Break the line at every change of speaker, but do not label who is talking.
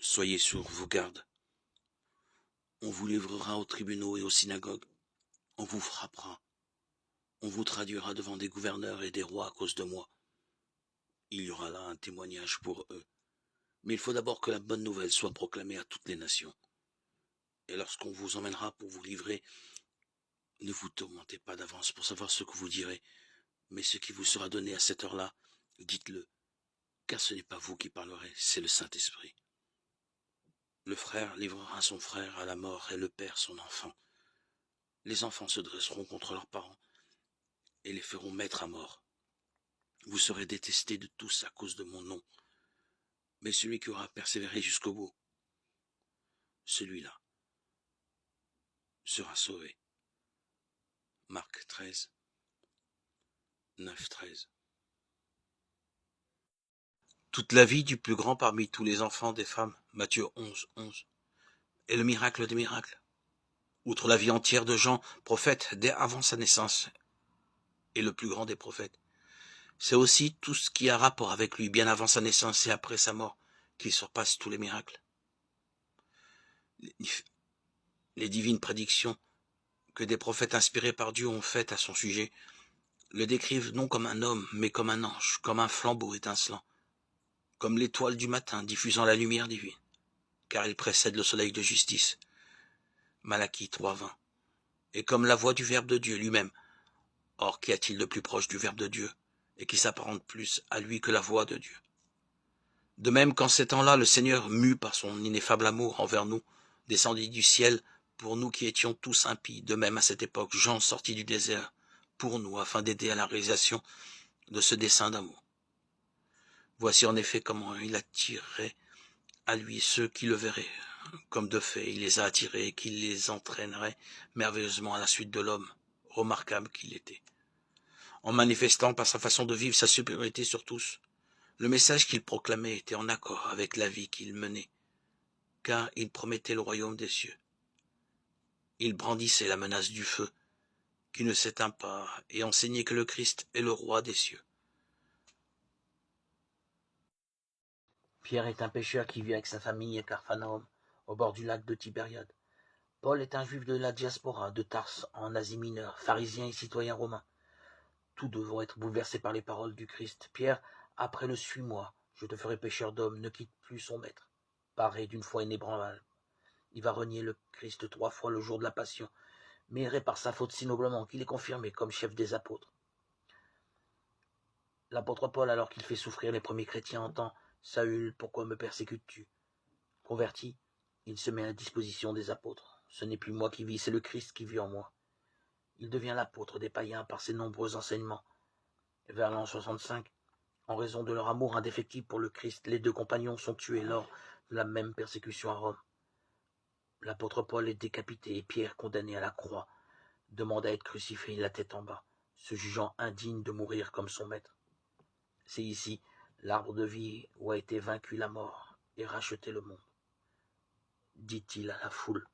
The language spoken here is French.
Soyez sur vos gardes. On vous livrera aux tribunaux et aux synagogues. On vous frappera. On vous traduira devant des gouverneurs et des rois à cause de moi. Il y aura là un témoignage pour eux. Mais il faut d'abord que la bonne nouvelle soit proclamée à toutes les nations. Et lorsqu'on vous emmènera pour vous livrer, ne vous tourmentez pas d'avance pour savoir ce que vous direz, mais ce qui vous sera donné à cette heure-là, dites-le, car ce n'est pas vous qui parlerez, c'est le Saint-Esprit. Le frère livrera son frère à la mort et le père son enfant. Les enfants se dresseront contre leurs parents et les feront mettre à mort. Vous serez détestés de tous à cause de mon nom, mais celui qui aura persévéré jusqu'au bout, celui-là sera sauvé. Marc 13, 9, 13. Toute la vie du plus grand parmi tous les enfants des femmes, Matthieu 11, 11, est le miracle des miracles. Outre la vie entière de Jean, prophète dès avant sa naissance, et le plus grand des prophètes, c'est aussi tout ce qui a rapport avec lui bien avant sa naissance et après sa mort, qui surpasse tous les miracles. Les divines prédictions que des prophètes inspirés par Dieu ont faites à son sujet le décrivent non comme un homme, mais comme un ange, comme un flambeau étincelant, comme l'étoile du matin diffusant la lumière divine, car il précède le soleil de justice. Malachie 3.20. Et comme la voix du Verbe de Dieu lui-même. Or, qu'y a-t-il de plus proche du Verbe de Dieu, et qui s'apparente plus à lui que la voix de Dieu? De même qu'en ces temps-là, le Seigneur, mu par son ineffable amour envers nous, descendit du ciel pour nous qui étions tous impies. De même, à cette époque, Jean sortit du désert pour nous, afin d'aider à la réalisation de ce dessein d'amour. Voici en effet comment il attirait à lui ceux qui le verraient. Comme de fait, il les a attirés et qu'il les entraînerait merveilleusement à la suite de l'homme, remarquable qu'il était. En manifestant par sa façon de vivre sa supériorité sur tous, le message qu'il proclamait était en accord avec la vie qu'il menait, car il promettait le royaume des cieux. Il brandissait la menace du feu, qui ne s'éteint pas, et enseignait que le Christ est le roi des cieux. Pierre est un pêcheur qui vit avec sa famille à Capharnaüm, au bord du lac de Tibériade. Paul est un juif de la diaspora de Tarse, en Asie mineure, pharisien et citoyen romain. Tous deux vont être bouleversés par les paroles du Christ. Pierre, après le suis-moi, je te ferai pêcheur d'hommes, ne quitte plus son maître. Paré d'une foi inébranlable. Il va renier le Christ 3 fois le jour de la passion, mais il répare sa faute si noblement qu'il est confirmé comme chef des apôtres. L'apôtre Paul, alors qu'il fait souffrir les premiers chrétiens, entend « Saül, pourquoi me persécutes-tu » Converti, il se met à la disposition des apôtres. Ce n'est plus moi qui vis, c'est le Christ qui vit en moi. Il devient l'apôtre des païens par ses nombreux enseignements. Vers l'an 65, en raison de leur amour indéfectible pour le Christ, les deux compagnons sont tués lors de la même persécution à Rome. L'apôtre Paul est décapité et Pierre, condamné à la croix, demande à être crucifié la tête en bas, se jugeant indigne de mourir comme son maître. C'est ici l'arbre de vie où a été vaincu la mort et racheté le monde, dit-il à la foule.